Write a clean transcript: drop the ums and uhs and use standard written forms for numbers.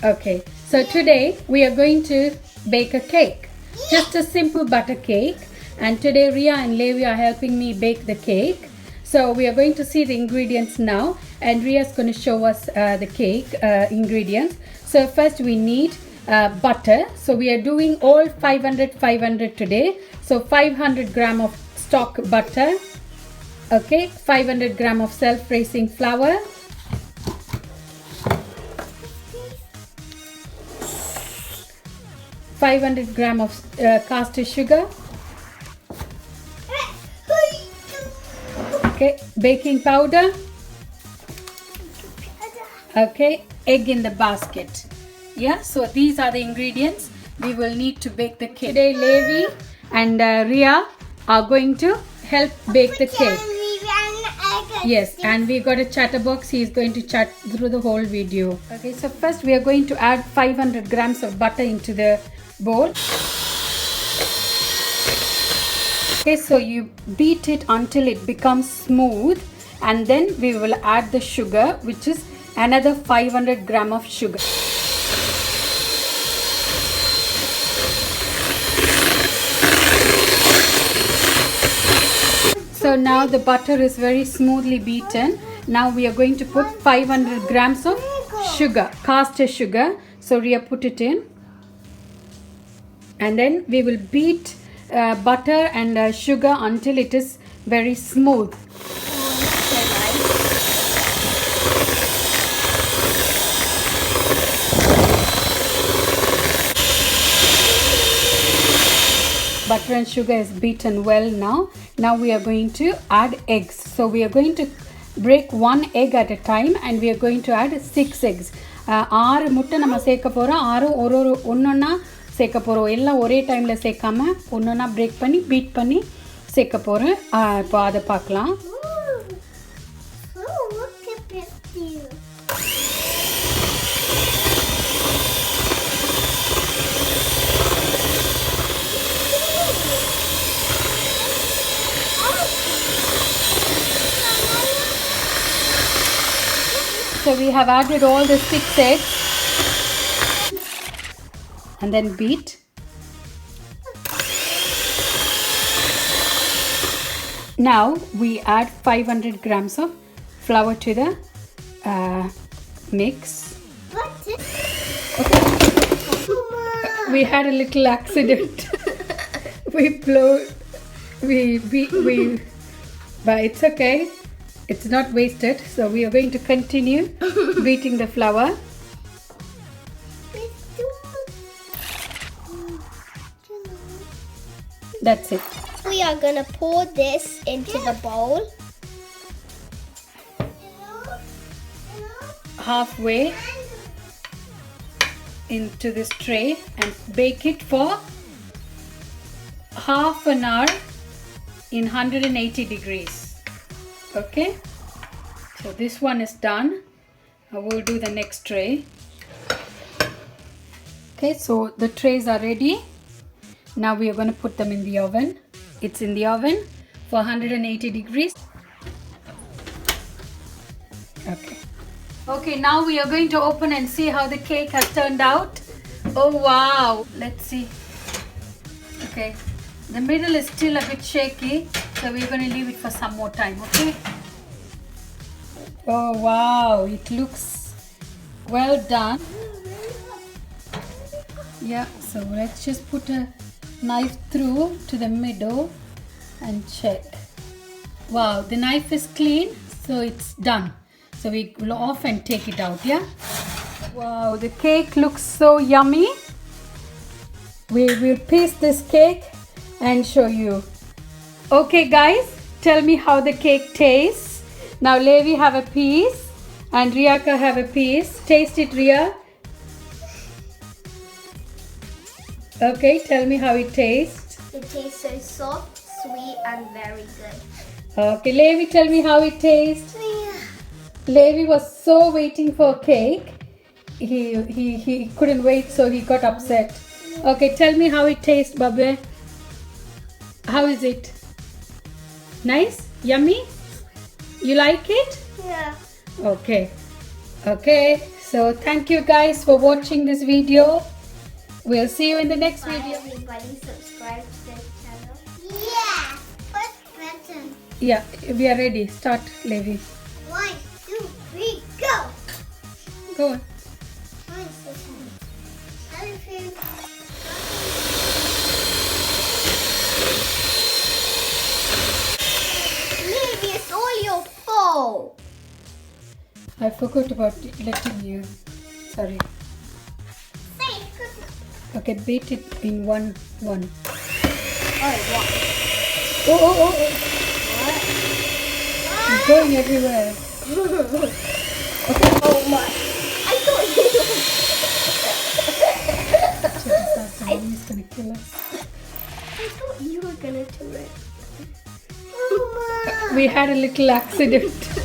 Okay, so today we are going to bake a cake. Just a simple butter cake. And today Ria and Levi are helping me bake the cake. So we are going to see the ingredients now. And Ria is going to show us the cake ingredients. So first we need butter. So we are doing all 500 today. So 500 gram of stock butter. Okay, 500 gram of self-raising flour. 500 gram of caster sugar. Okay, baking powder. Okay, egg in the basket. Yeah, so these are the ingredients we will need to bake the cake. Today Levi and Ria are going to help bake the cake. Yes, and we got a chatterbox. He is going to chat through the whole video. Okay, so first we are going to add 500 grams of butter into the bowl. Okay, so you beat it until it becomes smooth, and then we will add the sugar, which is another 500 gram of sugar. So now the butter is very smoothly beaten. Now we are going to put 500 grams of sugar, caster sugar. So Ria, put it in. And then we will beat butter and sugar until it is very smooth. Butter and sugar is beaten well now. Now we are going to add eggs. So we are going to break one egg at a time, and we are going to add 6 eggs. 6 முட்டை நம்ம சேர்க்க போறோம். 6 ஒண்ணொண்ணா சேர்க்க போறோம். எல்லாம் ஒரே டைம்ல சேர்க்காம ஒண்ணொண்ணா பிரேக் பண்ணி பீட் பண்ணி சேர்க்க போறோம். இப்போ அத பார்க்கலாம். So we have added all the 6 eggs and then beat. Now we add 500 grams of flour to the mix. Okay. We had a little accident. But it's okay. It's not wasted, so we are going to continue beating the flour. That's it. We are going to pour this into the bowl. Halfway into this tray and bake it for half an hour in 180 degrees. Okay, so this one is done. I will do the next tray. Okay, so the trays are ready. Now we are going to put them in the oven. It's in the oven for 180 degrees. Okay, now we are going to open and see how the cake has turned out. Oh wow, let's see. Okay, the middle is still a bit shaky, so we're going to leave it for some more time. Okay. Oh wow, it looks well done. Yeah, so let's just put a knife through to the middle and check. Wow, the knife is clean, so it's done. So we will off and take it out. Yeah. Wow, the cake looks so yummy. We will piece this cake and show you. Okay guys, tell me how the cake tastes. Now Levi have a piece and Riaka have a piece. Taste it, Ria. Okay, tell me how it tastes. It tastes so soft, sweet and very good. Okay, Levi, tell me how it tastes. Levi was so waiting for cake. He couldn't wait, so he got upset. Okay, tell me how it tastes, Babe. How is it? Nice? Yummy? You like it? Yeah. Okay. Okay, So thank you guys for watching this video. We'll see you in the next Bye video. everybody, subscribe to this channel. Yeah, push button. Yeah, we are ready. Start, Levi. 1, 2, 3, go! Go on. What is this one? Elephant. Maybe it's all your fault. I forgot about letting you. Sorry. Say it. Okay, beat it in 1-1. Oh, what? Oh. What? It's going everywhere. Oh my. I thought Mommy's gonna kill us. I thought you were gonna do it. Oh my. We had a little accident.